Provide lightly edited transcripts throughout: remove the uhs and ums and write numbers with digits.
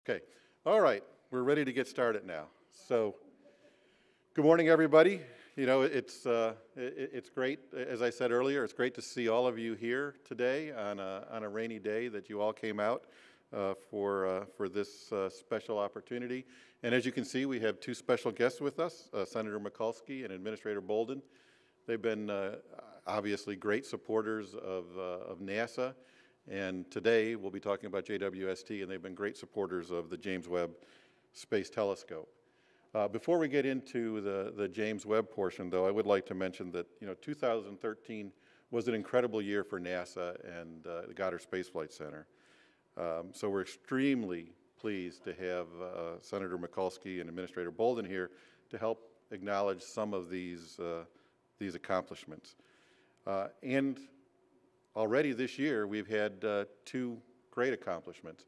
Okay, all right, we're ready to get started now. So, good morning, everybody. You know, it's great, as I said earlier, it's great to see all of you here today on a rainy day that you all came out for this special opportunity. And as you can see, we have two special guests with us, Senator Mikulski and Administrator Bolden. They've been obviously great supporters of NASA. And today we'll be talking about JWST, and they've been great supporters of the James Webb Space Telescope. Before we get into the James Webb portion, though, I would like to mention that 2013 was an incredible year for NASA and the Goddard Space Flight Center. So we're extremely pleased to have Senator Mikulski and Administrator Bolden here to help acknowledge some of these accomplishments. And already this year, we've had two great accomplishments.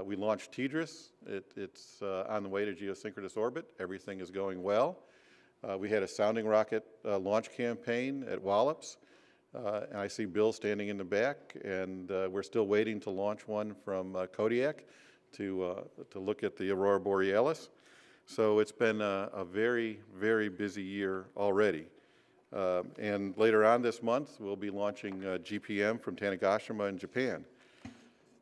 We launched TDRS. It's on the way to geosynchronous orbit. Everything is going well. We had a sounding rocket launch campaign at Wallops. And I see Bill standing in the back, and we're still waiting to launch one from Kodiak to look at the Aurora Borealis. So it's been a very, very busy year already. And later on this month, we'll be launching GPM from Tanegashima in Japan.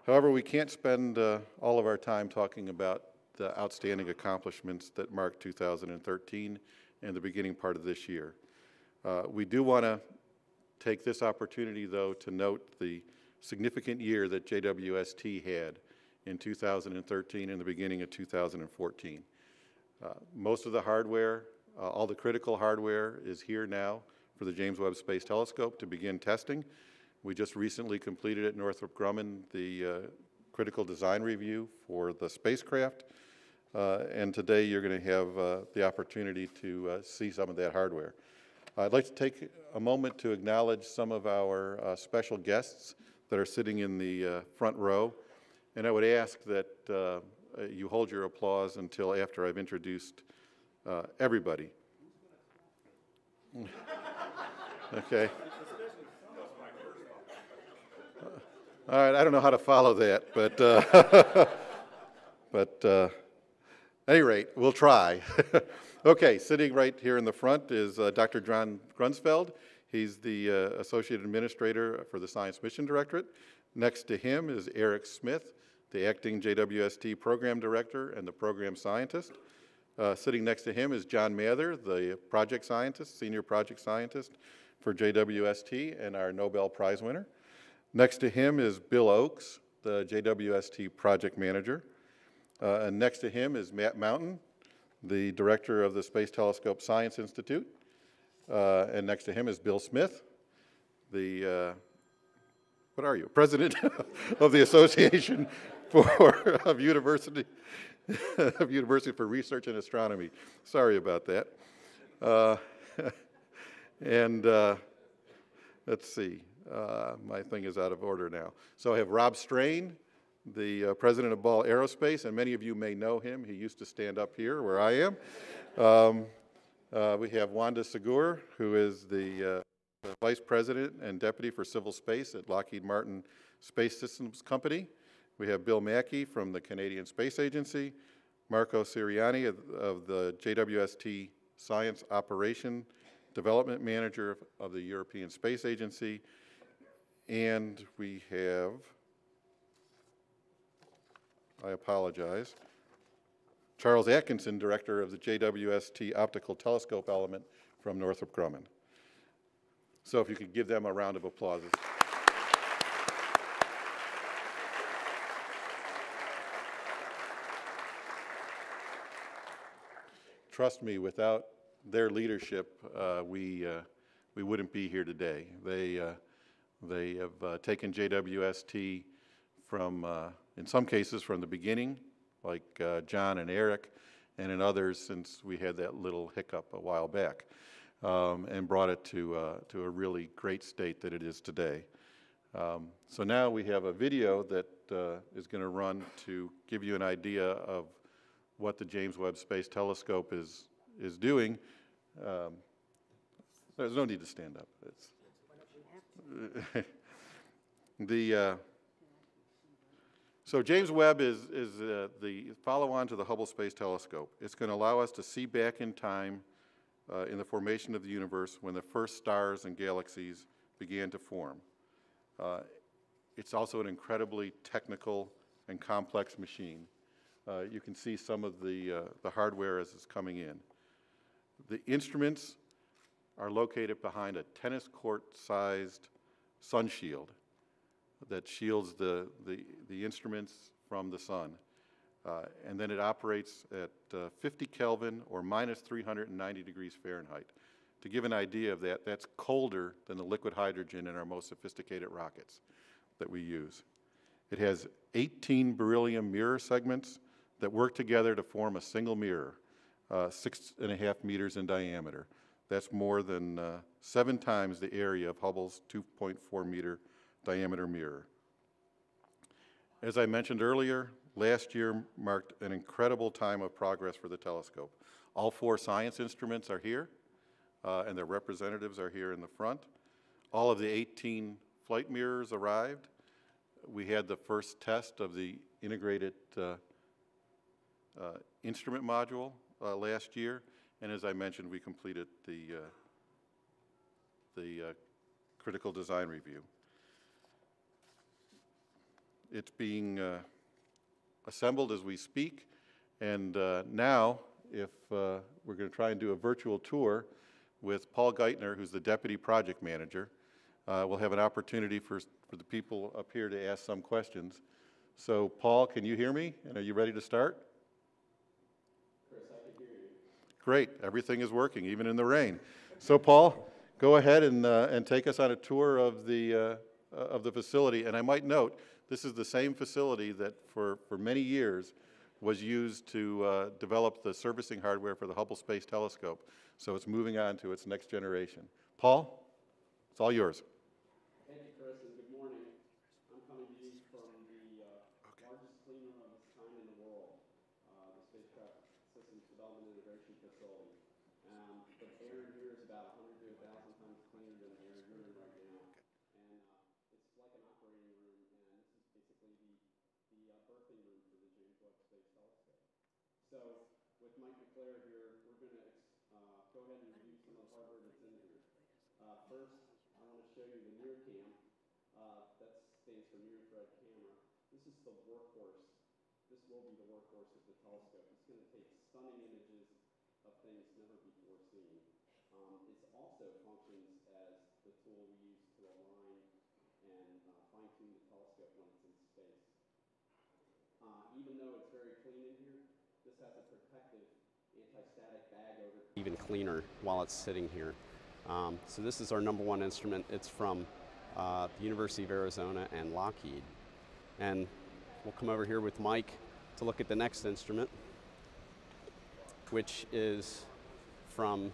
However, we can't spend all of our time talking about the outstanding accomplishments that marked 2013 and the beginning part of this year. We do want to take this opportunity, though, to note the significant year that JWST had in 2013 and the beginning of 2014. Most of the hardware, all the critical hardware is here now for the James Webb Space Telescope to begin testing. We just recently completed at Northrop Grumman the critical design review for the spacecraft. And today you're going to have the opportunity to see some of that hardware. I'd like to take a moment to acknowledge some of our special guests that are sitting in the front row. And I would ask that you hold your applause until after I've introduced everybody. Okay. All right, I don't know how to follow that, but at any rate, we'll try. Okay, sitting right here in the front is Dr. John Grunsfeld. He's the Associate Administrator for the Science Mission Directorate. Next to him is Eric Smith, the Acting JWST Program Director and the Program Scientist. Sitting next to him is John Mather, the Project Scientist, Senior Project Scientist for JWST and our Nobel Prize winner. Next to him is Bill Oakes, the JWST Project Manager. And next to him is Matt Mountain, the Director of the Space Telescope Science Institute. And next to him is Bill Smith, the, what are you, President of the Association of University for Research in Astronomy. Sorry about that. Let's see, my thing is out of order now. So I have Rob Strain, the president of Ball Aerospace, and many of you may know him. He used to stand up here where I am. We have Wanda Segur, who is the vice president and deputy for civil space at Lockheed Martin Space Systems Company. We have Bill Mackey from the Canadian Space Agency, Marco Siriani of the JWST Science Operation Development Manager of the European Space Agency, and we have, I apologize, Charles Atkinson, Director of the JWST Optical Telescope Element from Northrop Grumman. So if you could give them a round of applause. Trust me, without their leadership, we wouldn't be here today. They have taken JWST from, in some cases, from the beginning, like John and Eric, and in others since we had that little hiccup a while back, and brought it to a really great state that it is today. So now we have a video that is going to run to give you an idea of what the James Webb Space Telescope is doing. There's no need to stand up. So James Webb is the follow-on to the Hubble Space Telescope. It's going to allow us to see back in time in the formation of the universe when the first stars and galaxies began to form. It's also an incredibly technical and complex machine. You can see some of the hardware as it's coming in. The instruments are located behind a tennis court-sized sun shield that shields the instruments from the sun. And then it operates at 50 Kelvin or minus 390 degrees Fahrenheit. To give an idea of that, that's colder than the liquid hydrogen in our most sophisticated rockets that we use. It has 18 beryllium mirror segments that work together to form a single mirror, 6.5 meters in diameter. That's more than 7 times the area of Hubble's 2.4 meter diameter mirror. As I mentioned earlier, last year marked an incredible time of progress for the telescope. All 4 science instruments are here, and their representatives are here in the front. All of the 18 flight mirrors arrived. We had the first test of the integrated instrument module last year, and as I mentioned, we completed the critical design review. It's being assembled as we speak, and now, if we're going to try and do a virtual tour with Paul Geithner, who's the Deputy Project Manager, we'll have an opportunity for the people up here to ask some questions. So, Paul, can you hear me? And are you ready to start? Chris, I can hear you. Great. Everything is working, even in the rain. So, Paul, go ahead and take us on a tour of the facility. And I might note, this is the same facility that for many years was used to develop the servicing hardware for the Hubble Space Telescope. So it's moving on to its next generation. Paul, it's all yours. Thank you, Chris, and good morning. I'm coming to you from the largest clean room of its kind in the world, the Spacecraft Systems Development Integration Facility. The air in here is about 100 to 1,000 times cleaner than the air you're in right now. And it's like an operating room, and this is basically the birthing room for the James Webb Space Telescope. So with Mike McClare here, we're going to go ahead and review some of the hardware that's in here. First, I want to show you the NIRCam. That stands for near infrared camera. This is the workhorse. This will be the workhorse of the telescope. It's going to take stunning images of things never before seen. It also functions as the tool we use to align and fine-tune the telescope when it's in space. Even though it's very clean in here, this has a protective anti-static bag over it. Even cleaner while it's sitting here. So this is our #1 instrument. It's from the University of Arizona and Lockheed. And we'll come over here with Mike to look at the next instrument, which is from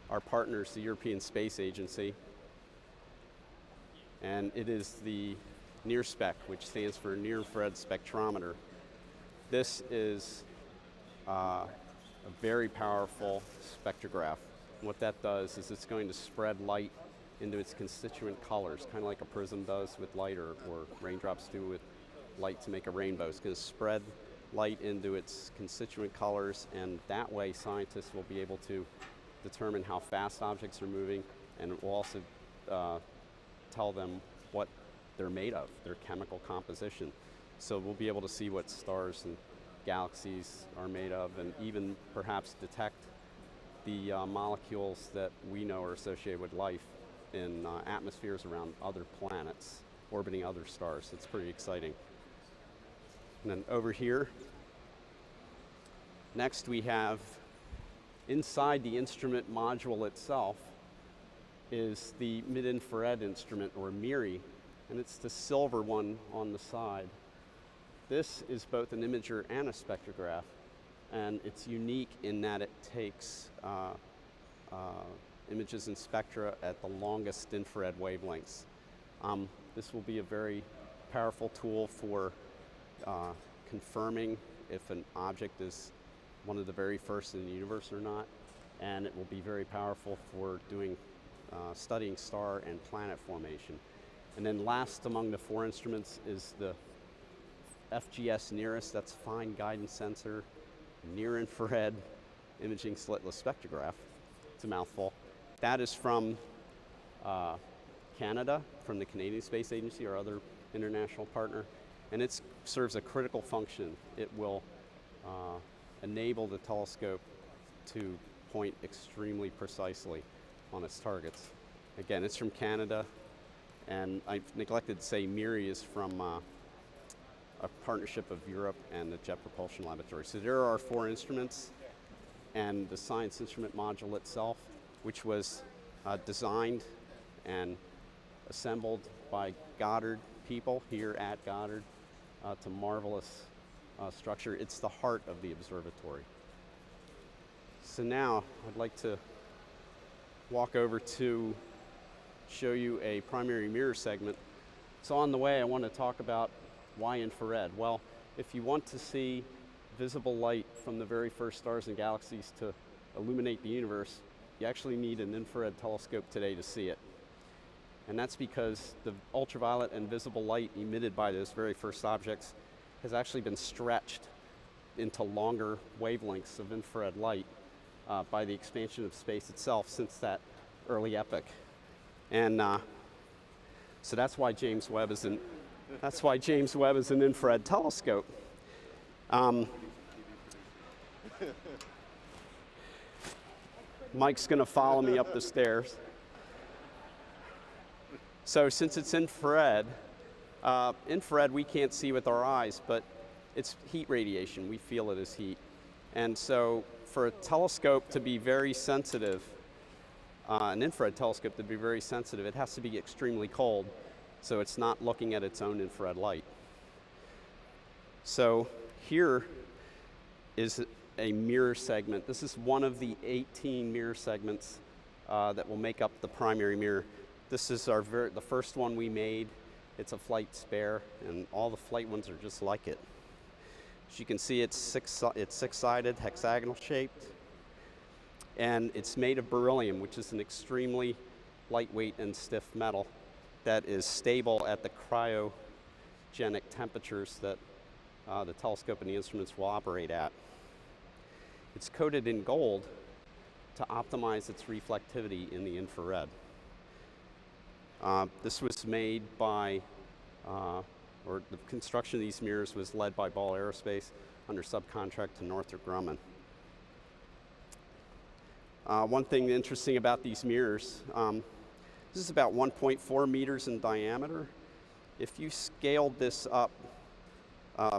our partners, the European Space Agency. And it is the NIRSpec, which stands for Near Infrared Spectrometer. This is a very powerful spectrograph. What that does is it's going to spread light into its constituent colors, kind of like a prism does with light, or raindrops do with light to make a rainbow. It's going to spread light into its constituent colors, and that way scientists will be able to determine how fast objects are moving, and it will also tell them what they're made of, their chemical composition. So we'll be able to see what stars and galaxies are made of, and even perhaps detect the molecules that we know are associated with life in atmospheres around other planets, orbiting other stars. It's pretty exciting. And then over here, next we have, inside the instrument module itself, is the mid-infrared instrument, or MIRI, and it's the silver one on the side. This is both an imager and a spectrograph, and it's unique in that it takes images and spectra at the longest infrared wavelengths. This will be a very powerful tool for confirming if an object is one of the very first in the universe or not, and it will be very powerful for doing studying star and planet formation. And then last among the 4 instruments is the FGS nearest, that's fine guidance sensor, near infrared imaging slitless spectrograph. It's a mouthful. That is from Canada, from the Canadian Space Agency, our other international partner, and it serves a critical function. It will enable the telescope to point extremely precisely on its targets. Again, it's from Canada, and I neglected to say MIRI is from a partnership of Europe and the Jet Propulsion Laboratory. So there are 4 instruments and the science instrument module itself, which was designed and assembled by Goddard people here at Goddard. It's a marvelous structure. It's the heart of the observatory. So now I'd like to walk over to show you a primary mirror segment. So on the way, I want to talk about why infrared. Well, if you want to see visible light from the very first stars and galaxies to illuminate the universe, you actually need an infrared telescope today to see it. And that's because the ultraviolet and visible light emitted by those very first objects has actually been stretched into longer wavelengths of infrared light by the expansion of space itself since that early epoch. And so that's why James Webb is an infrared telescope. Mike's going to follow me up the stairs. So since it's infrared, infrared we can't see with our eyes, but it's heat radiation. We feel it as heat. And so for a telescope to be very sensitive, an infrared telescope to be very sensitive, it has to be extremely cold, so it's not looking at its own infrared light. So here is a mirror segment. This is one of the 18 mirror segments that will make up the primary mirror. This is the first one we made. It's a flight spare, and all the flight ones are just like it. As you can see, it's six-sided, hexagonal shaped, and it's made of beryllium, which is an extremely lightweight and stiff metal that is stable at the cryogenic temperatures that the telescope and the instruments will operate at. It's coated in gold to optimize its reflectivity in the infrared. This was made by, or the construction of these mirrors was led by Ball Aerospace under subcontract to Northrop Grumman. One thing interesting about these mirrors, this is about 1.4 meters in diameter. If you scaled this up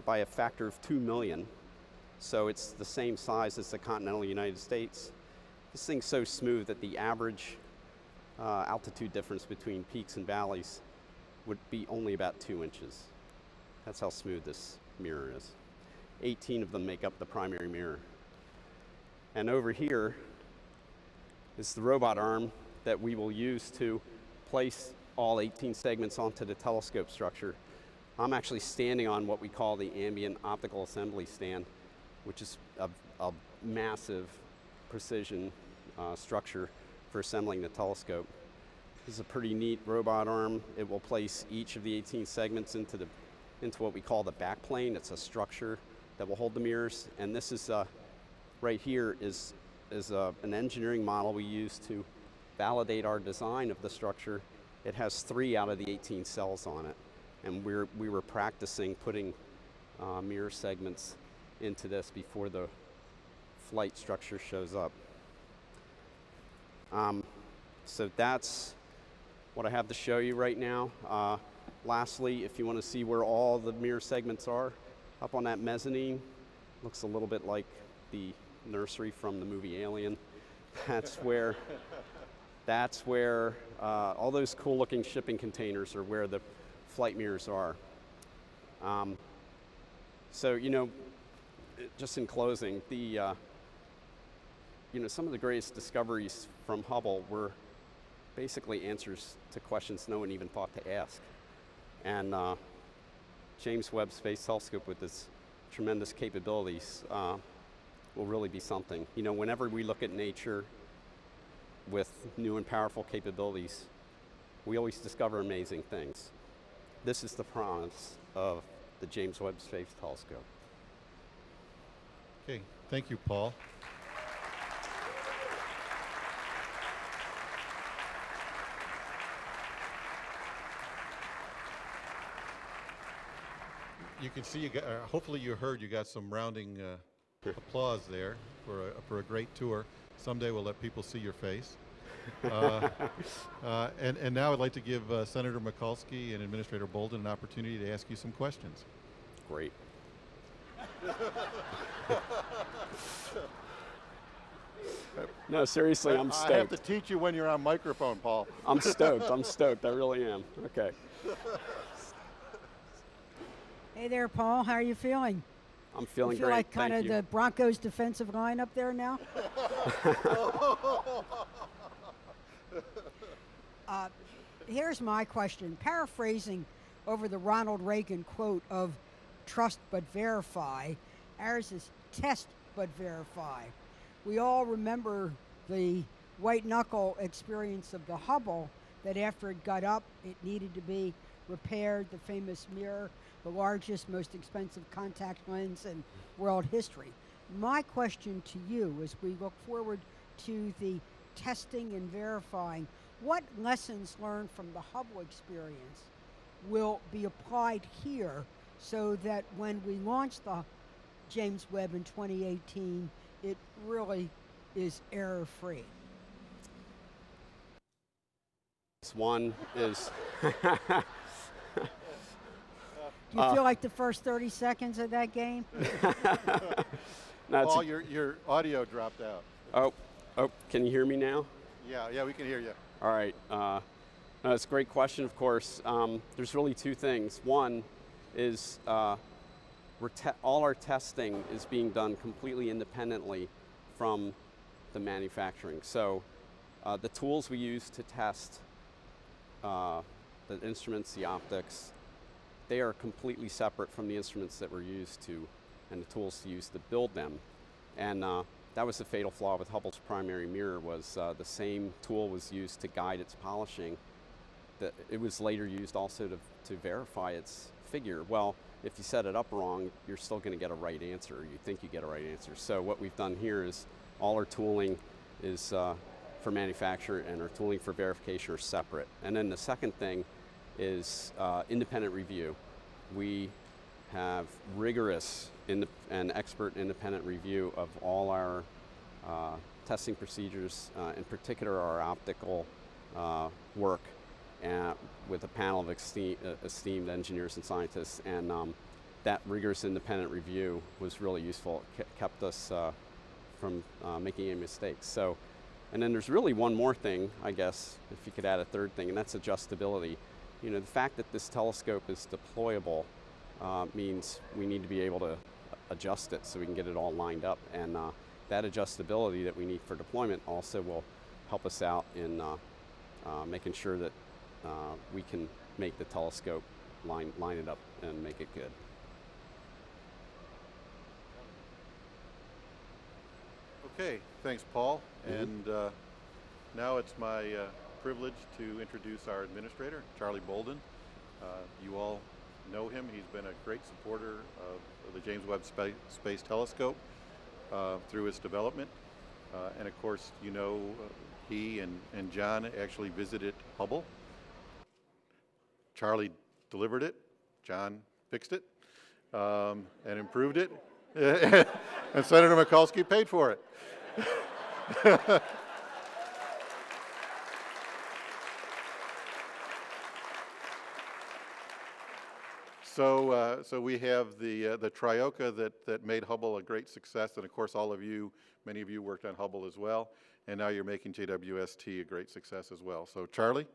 by a factor of 2 million, so it's the same size as the continental United States, this thing's so smooth that the average altitude difference between peaks and valleys would be only about 2 inches. That's how smooth this mirror is. 18 of them make up the primary mirror. And over here is the robot arm that we will use to place all 18 segments onto the telescope structure. I'm actually standing on what we call the ambient optical assembly stand, which is a massive precision structure for assembling the telescope. This is a pretty neat robot arm. It will place each of the 18 segments into what we call the backplane. It's a structure that will hold the mirrors. And this is right here is an engineering model we use to validate our design of the structure. It has 3 out of the 18 cells on it. And we were practicing putting mirror segments into this before the flight structure shows up. So that's what I have to show you right now. Lastly, if you want to see where all the mirror segments are, up on that mezzanine, looks a little bit like the nursery from the movie Alien. That's where all those cool looking shipping containers are where the flight mirrors are. So, you know, just in closing, some of the greatest discoveries from Hubble were basically answers to questions no one even thought to ask. And James Webb Space Telescope with its tremendous capabilities will really be something. You know, whenever we look at nature with new and powerful capabilities, we always discover amazing things. This is the promise of the James Webb Space Telescope. Okay, thank you, Paul. You can see, hopefully you heard you got some rounding applause there for a great tour. Someday we'll let people see your face. And now I'd like to give Senator Mikulski and Administrator Bolden an opportunity to ask you some questions. Great. No, seriously, I'm stoked. I have to teach you when you're on microphone, Paul. I'm stoked. I'm stoked. I really am. Okay. Hey there, Paul. How are you feeling? I'm feeling you feel great. like kind of the Broncos' defensive line up there now? Here's my question. Paraphrasing over the Ronald Reagan quote of trust but verify, ours is test but verify. We all remember the white knuckle experience of the Hubble, that after it got up, it needed to be repaired, the famous mirror, the largest, most expensive contact lens in world history. My question to you, as we look forward to the testing and verifying, what lessons learned from the Hubble experience will be applied here so that when we launch the James Webb in 2018, it really is error-free? One is... Do you feel like the first 30 seconds of that game? No, Paul, your audio dropped out. Oh, can you hear me now? Yeah, we can hear you. All right. No, it's a great question, of course. There's really two things. One is all our testing is being done completely independently from the manufacturing. So the tools we use to test the instruments, the optics, they are completely separate from the instruments that we're used to and the tools to use to build them. And that was the fatal flaw with Hubble's primary mirror, was the same tool was used to guide its polishing. It was later used also to verify its figure. Well, if you set it up wrong, you're still going to get a right answer, or you think you get a right answer. So what we've done here is all our tooling is for manufacture and our tooling for verification are separate. And then the second thing is independent review. We have rigorous and expert independent review of all our testing procedures, in particular our optical work, with a panel of esteemed engineers and scientists. And that rigorous independent review was really useful. It kept us from making any mistakes. So, and then there's really one more thing, I guess, if you could add a third thing, and that's adjustability. You know, the fact that this telescope is deployable means we need to be able to adjust it so we can get it all lined up. And that adjustability that we need for deployment also will help us out in making sure that we can make the telescope line it up and make it good. Okay, thanks, Paul. Mm-hmm. And now it's my privilege to introduce our administrator, Charlie Bolden. You all know him. He's been a great supporter of the James Webb Space Telescope through its development. And of course, you know, he and John actually visited Hubble. Charlie delivered it, John fixed it, and improved it, and Senator Mikulski paid for it. So we have the Trioca that made Hubble a great success, and of course all of you, many of you worked on Hubble as well, and now you're making JWST a great success as well. So Charlie?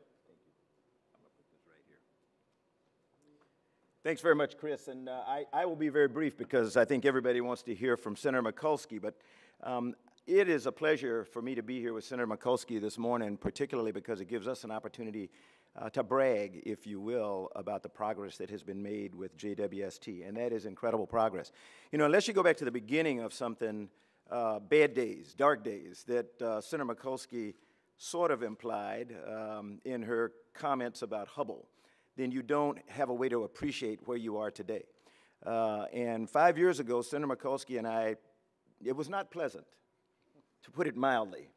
Thanks very much, Chris, and I will be very brief because I think everybody wants to hear from Senator Mikulski, but it is a pleasure for me to be here with Senator Mikulski this morning, particularly because it gives us an opportunity to brag, if you will, about the progress that has been made with JWST, and that is incredible progress. You know, unless you go back to the beginning of something, bad days, dark days, that Senator Mikulski sort of implied in her comments about Hubble, then you don't have a way to appreciate where you are today. And 5 years ago, Senator Mikulski and I, it was not pleasant, to put it mildly,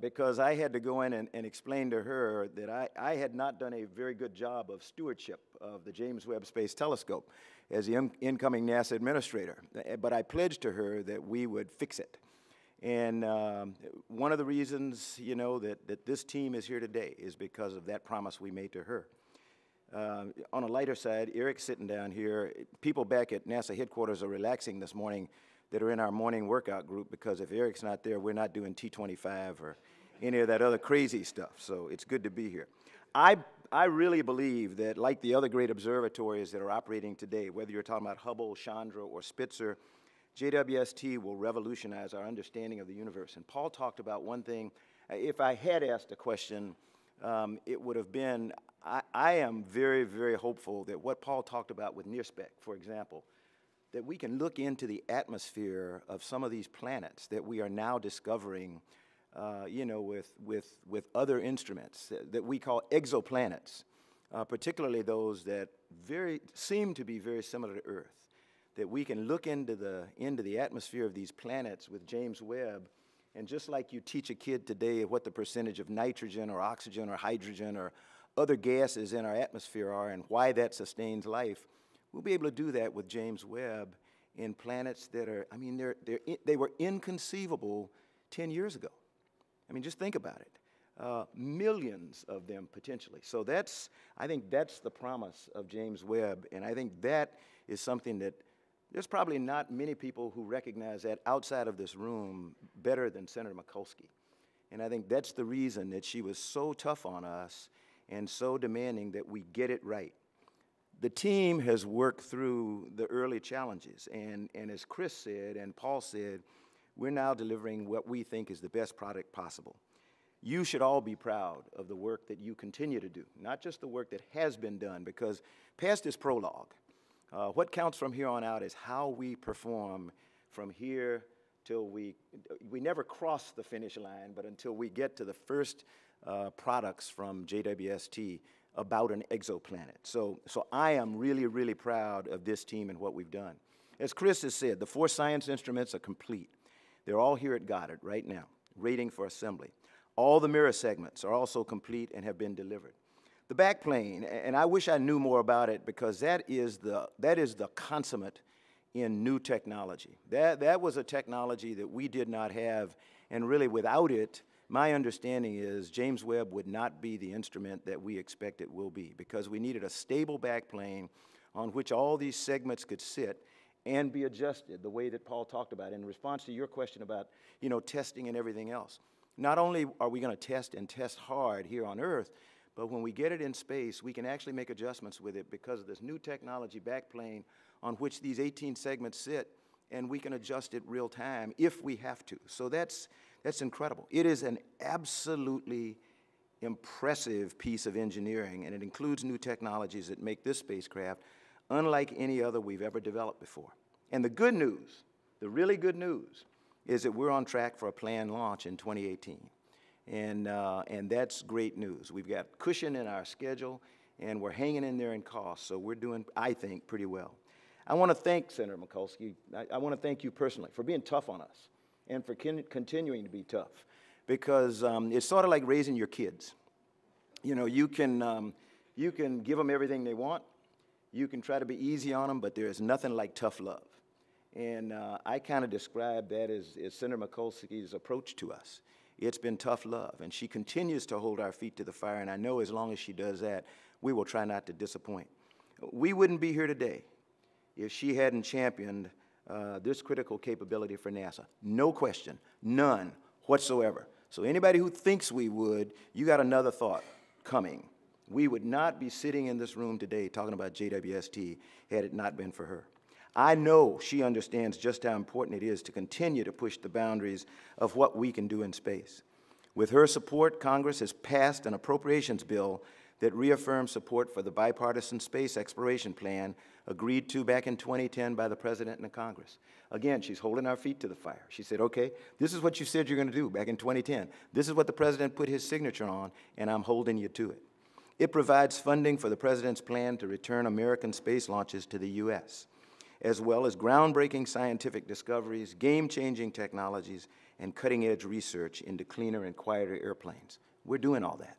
because I had to go in and explain to her that I had not done a very good job of stewardship of the James Webb Space Telescope as the incoming NASA administrator. But I pledged to her that we would fix it. And one of the reasons, you know, that this team is here today is because of that promise we made to her. On a lighter side, Eric's sitting down here. People back at NASA headquarters are relaxing this morning that are in our morning workout group, because if Eric's not there, we're not doing T25 or any of that other crazy stuff. So it's good to be here. I really believe that, like the other great observatories that are operating today, whether you're talking about Hubble, Chandra, or Spitzer, JWST will revolutionize our understanding of the universe. And Paul talked about one thing. If I had asked a question, it would have been, I am very, very hopeful that what Paul talked about with NIRSPEC, for example, that we can look into the atmosphere of some of these planets that we are now discovering, you know, with other instruments that we call exoplanets, particularly those that seem to be very similar to Earth. That we can look into the atmosphere of these planets with James Webb, and just like you teach a kid today what the percentage of nitrogen or oxygen or hydrogen or other gases in our atmosphere are and why that sustains life, we'll be able to do that with James Webb in planets that are, I mean, they were inconceivable 10 years ago. I mean, just think about it. Millions of them potentially. So I think that's the promise of James Webb, and I think that is something that there's probably not many people who recognize that outside of this room better than Senator Mikulski. And I think that's the reason that she was so tough on us and so demanding that we get it right. The team has worked through the early challenges, and as Chris said and Paul said, we're now delivering what we think is the best product possible. You should all be proud of the work that you continue to do, not just the work that has been done, because past is prologue. What counts from here on out is how we perform from here till we never cross the finish line, but until we get to the first products from JWST about an exoplanet. So I am really, really proud of this team and what we've done. As Chris has said, the 4 science instruments are complete. They're all here at Goddard right now, waiting for assembly. All the mirror segments are also complete and have been delivered. The backplane, and I wish I knew more about it, because that is the consummate in new technology. That was a technology that we did not have, and really without it, my understanding is James Webb would not be the instrument that we expect it will be, because we needed a stable backplane on which all these segments could sit and be adjusted the way that Paul talked about in response to your question about, you know, testing and everything else. Not only are we going to test and test hard here on Earth, but when we get it in space, we can actually make adjustments with it because of this new technology backplane on which these 18 segments sit, and we can adjust it real time if we have to. So that's incredible. It is an absolutely impressive piece of engineering, and it includes new technologies that make this spacecraft unlike any other we've ever developed before. And the good news, the really good news, is that we're on track for a planned launch in 2018. And that's great news. We've got cushion in our schedule, and we're hanging in there in cost, so we're doing, I think, pretty well. I want to thank Senator Mikulski. I want to thank you personally for being tough on us and for continuing to be tough, because it's sort of like raising your kids. You know, you can give them everything they want. You can try to be easy on them, but there is nothing like tough love. And I kind of describe that as Senator Mikulski's approach to us. It's been tough love, and she continues to hold our feet to the fire, and I know as long as she does that, we will try not to disappoint. We wouldn't be here today if she hadn't championed this critical capability for NASA. No question, none whatsoever. So anybody who thinks we would, you got another thought coming. We would not be sitting in this room today talking about JWST had it not been for her. I know she understands just how important it is to continue to push the boundaries of what we can do in space. With her support, Congress has passed an appropriations bill that reaffirms support for the bipartisan space exploration plan agreed to back in 2010 by the President and the Congress. Again, she's holding our feet to the fire. She said, okay, this is what you said you're going to do back in 2010. This is what the President put his signature on, and I'm holding you to it. It provides funding for the President's plan to return American space launches to the U.S. as well as groundbreaking scientific discoveries, game-changing technologies, and cutting-edge research into cleaner and quieter airplanes. We're doing all that,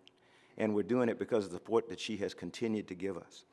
and we're doing it because of the support that she has continued to give us.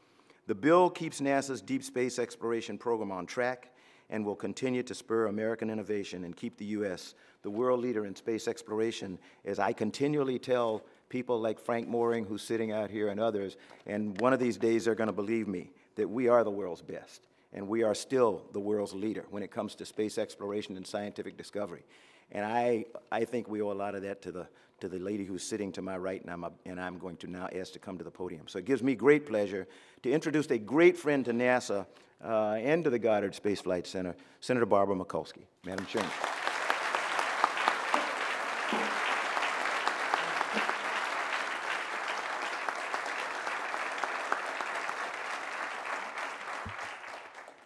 The bill keeps NASA's deep space exploration program on track and will continue to spur American innovation and keep the U.S. the world leader in space exploration, as I continually tell people like Frank Moring, who's sitting out here, and others, and one of these days they're going to believe me, that we are the world's best, and we are still the world's leader when it comes to space exploration and scientific discovery. And I think we owe a lot of that to the lady who's sitting to my right, and I'm going to now ask to come to the podium. So it gives me great pleasure to introduce a great friend to NASA and to the Goddard Space Flight Center, Senator Barbara Mikulski. Madam Chairman.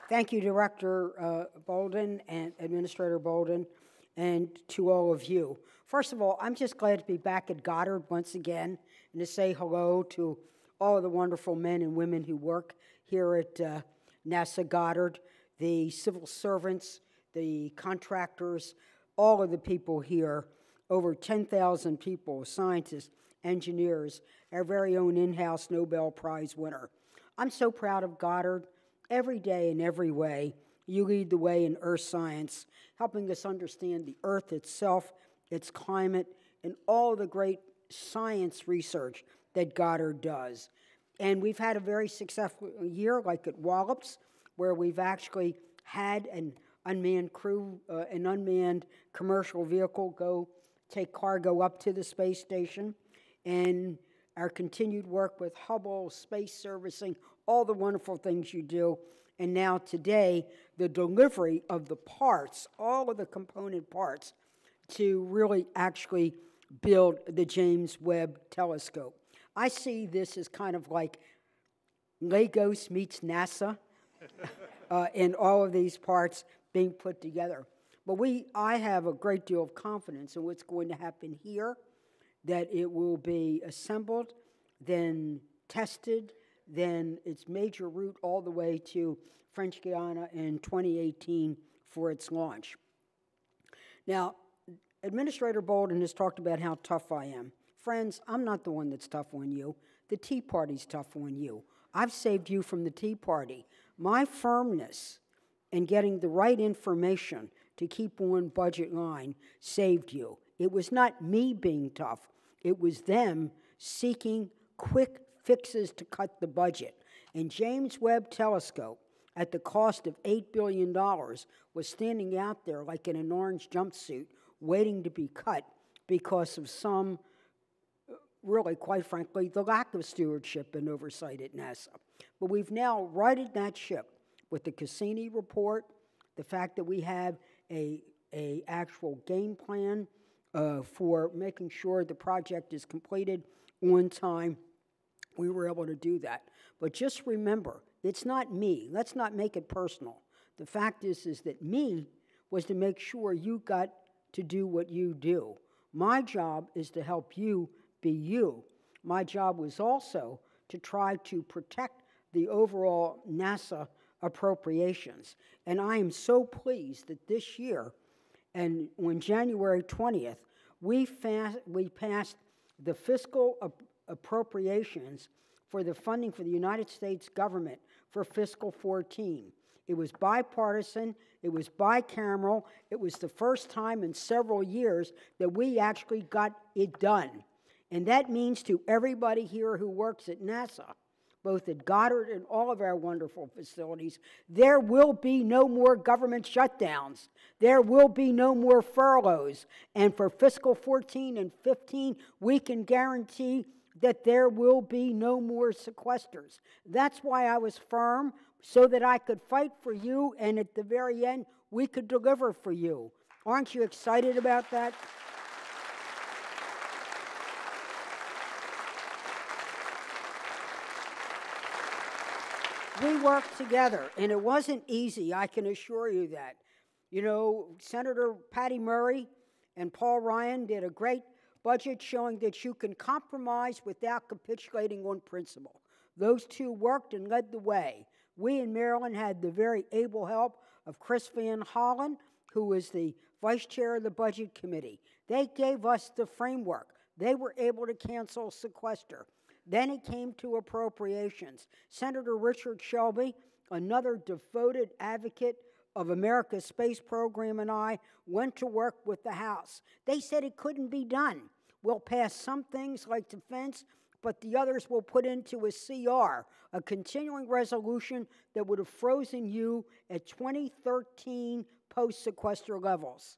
Thank you, Director Bolden and Administrator Bolden, and to all of you. First of all, I'm just glad to be back at Goddard once again and to say hello to all of the wonderful men and women who work here at NASA Goddard, the civil servants, the contractors, all of the people here, over 10,000 people, scientists, engineers, our very own in-house Nobel Prize winner. I'm so proud of Goddard. Every day in every way, you lead the way in earth science, helping us understand the earth itself, its climate, and all the great science research that Goddard does. And we've had a very successful year, like at Wallops, where we've actually had an unmanned crew, an unmanned commercial vehicle go take cargo up to the space station, and our continued work with Hubble, space servicing, all the wonderful things you do. And now today, the delivery of the parts, all of the component parts, to really actually build the James Webb Telescope. I see this as kind of like Legos meets NASA in all of these parts being put together. But I have a great deal of confidence in what's going to happen here, that it will be assembled, then tested, then its major route all the way to French Guiana in 2018 for its launch. Now, Administrator Bolden has talked about how tough I am. Friends, I'm not the one that's tough on you. The Tea Party's tough on you. I've saved you from the Tea Party. My firmness in getting the right information to keep on budget line saved you. It was not me being tough. It was them seeking quick fixes to cut the budget. And James Webb Telescope, at the cost of $8 billion, was standing out there like in an orange jumpsuit, waiting to be cut because of some, really, quite frankly, the lack of stewardship and oversight at NASA. But we've now righted that ship with the Cassini report, the fact that we have a actual game plan for making sure the project is completed on time. We were able to do that. But just remember, it's not me. Let's not make it personal. The fact is that me was to make sure you got to do what you do. My job is to help you be you. My job was also to try to protect the overall NASA appropriations. And I am so pleased that this year, and on January 20th, we passed the fiscal appropriations for the funding for the United States government for fiscal 14. It was bipartisan, it was bicameral, it was the first time in several years that we actually got it done. And that means to everybody here who works at NASA, both at Goddard and all of our wonderful facilities, there will be no more government shutdowns. There will be no more furloughs. And for fiscal 14 and 15, we can guarantee that there will be no more sequesters. That's why I was firm, so that I could fight for you, and at the very end, we could deliver for you. Aren't you excited about that? We worked together, and it wasn't easy, I can assure you that. You know, Senator Patty Murray and Paul Ryan did a great budget showing that you can compromise without capitulating on principle. Those two worked and led the way. We in Maryland had the very able help of Chris Van Hollen, who was the vice chair of the Budget Committee. They gave us the framework. They were able to cancel sequester. Then it came to appropriations. Senator Richard Shelby, another devoted advocate of America's space program, and I went to work with the House. They said it couldn't be done. We'll pass some things like defense, but the others will put into a CR, a continuing resolution that would have frozen you at 2013 post-sequester levels.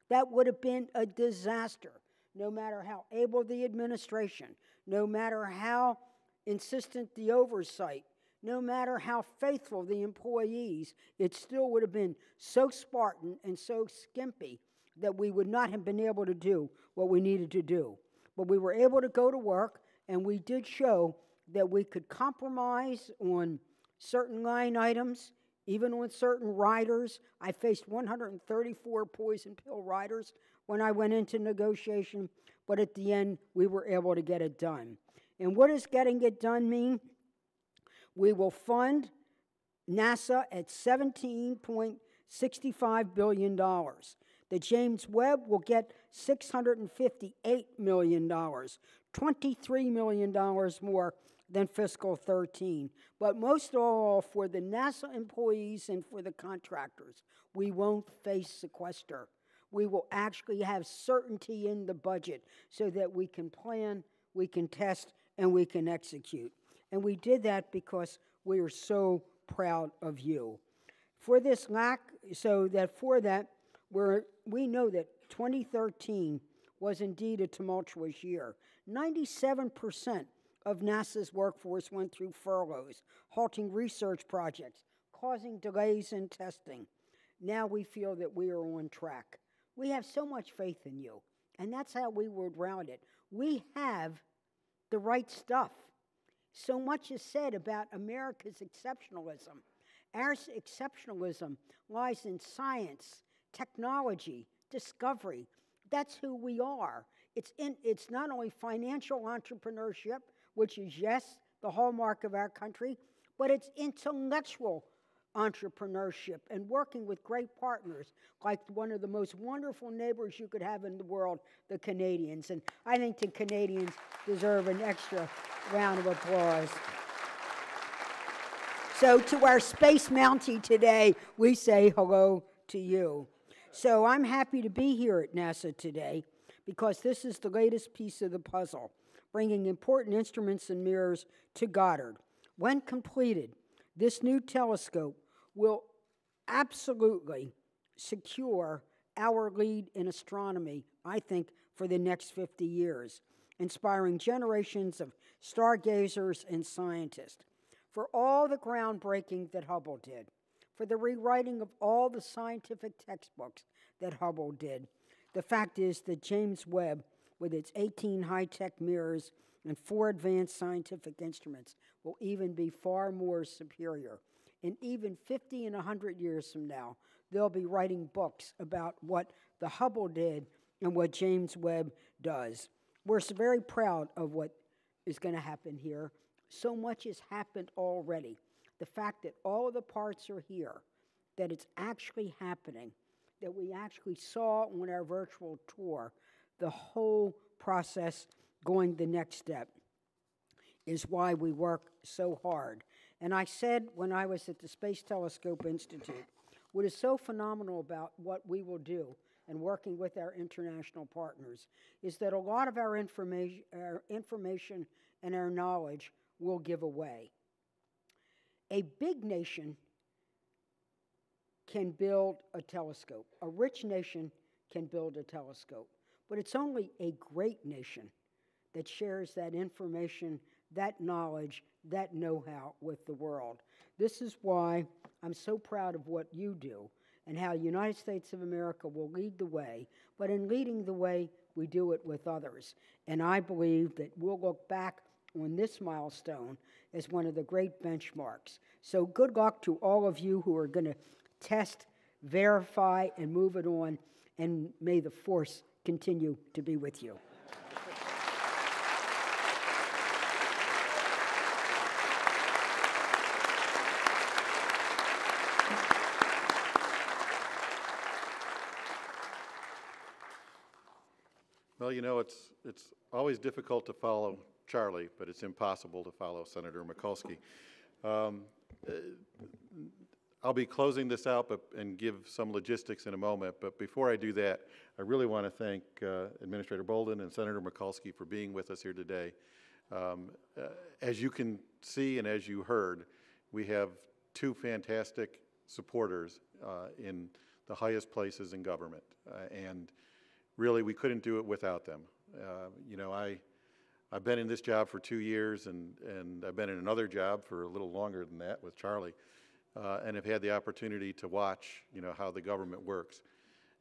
That would have been a disaster, no matter how able the administration, no matter how insistent the oversight, no matter how faithful the employees, it still would have been so Spartan and so skimpy that we would not have been able to do what we needed to do. But we were able to go to work, and we did show that we could compromise on certain line items, even on certain riders. I faced 134 poison pill riders when I went into negotiation, but at the end, we were able to get it done. And what does getting it done mean? We will fund NASA at $17.65 billion. The James Webb will get $658 million, $23 million more than fiscal 13. But most of all, for the NASA employees and for the contractors, we won't face sequester. We will actually have certainty in the budget so that we can plan, we can test, and we can execute. And we did that because we are so proud of you. For this we know that 2013 was indeed a tumultuous year. 97% of NASA's workforce went through furloughs, halting research projects, causing delays in testing. Now we feel that we are on track. We have so much faith in you, and that's how we would round it. We have the right stuff. So much is said about America's exceptionalism. Our exceptionalism lies in science, technology, discovery. That's who we are. It's not only financial entrepreneurship, which is, yes, the hallmark of our country, but it's intellectual entrepreneurship and working with great partners like one of the most wonderful neighbors you could have in the world, the Canadians. And I think the Canadians deserve an extra round of applause. So to our Space Mountie today, we say hello to you. So I'm happy to be here at NASA today because this is the latest piece of the puzzle, bringing important instruments and mirrors to Goddard. When completed, this new telescope will absolutely secure our lead in astronomy, I think, for the next 50 years, inspiring generations of stargazers and scientists. For all the groundbreaking that Hubble did, for the rewriting of all the scientific textbooks that Hubble did, the fact is that James Webb, with its 18 high-tech mirrors and 4 advanced scientific instruments, will even be far more superior. And even 50 and 100 years from now, they'll be writing books about what the Hubble did and what James Webb does. We're so very proud of what is going to happen here. So much has happened already. The fact that all of the parts are here, that it's actually happening, that we actually saw on our virtual tour, the whole process going the next step, is why we work so hard. And I said when I was at the Space Telescope Institute, what is so phenomenal about what we will do and working with our international partners is that a lot of our information and our knowledge will give away. A big nation can build a telescope. A rich nation can build a telescope. But it's only a great nation that shares that information, that knowledge, that know-how with the world. This is why I'm so proud of what you do and how the United States of America will lead the way. But in leading the way, we do it with others. And I believe that we'll look back on this milestone as one of the great benchmarks. So good luck to all of you who are going to test, verify, and move it on. And may the force continue to be with you. Well, you know, it's always difficult to follow Charlie, but it's impossible to follow Senator Mikulski. I'll be closing this out and give some logistics in a moment, but before I do that, I really want to thank Administrator Bolden and Senator Mikulski for being with us here today. As you can see and as you heard, we have two fantastic supporters in the highest places in government, and really we couldn't do it without them. You know, I've been in this job for 2 years, and I've been in another job for a little longer than that with Charlie, and have had the opportunity to watch, you know, how the government works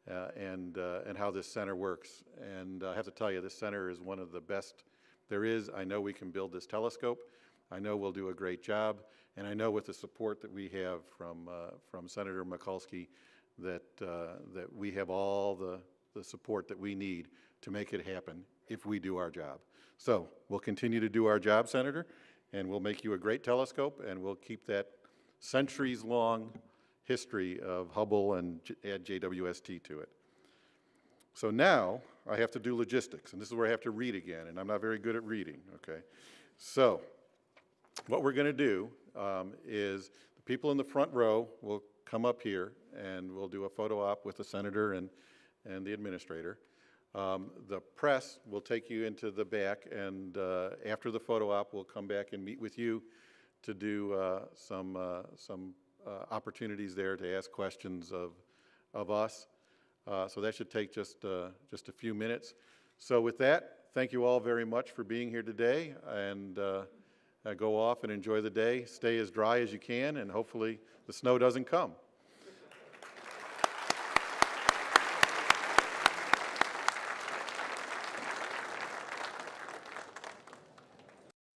and how this center works. And I have to tell you, this center is one of the best there is. I know we can build this telescope. I know we'll do a great job, and I know with the support that we have from Senator Mikulski that we have all the support that we need to make it happen if we do our job. So we'll continue to do our job, Senator, and we'll make you a great telescope, and we'll keep that centuries-long history of Hubble and add JWST to it. So now I have to do logistics, and this is where I have to read again, and I'm not very good at reading, okay? So what we're going to do is the people in the front row will come up here, and we'll do a photo op with the senator and the administrator. The press will take you into the back, and after the photo op, we'll come back and meet with you to do some opportunities there to ask questions of us. So that should take just a few minutes. So with that, thank you all very much for being here today, and go off and enjoy the day. Stay as dry as you can, and hopefully the snow doesn't come.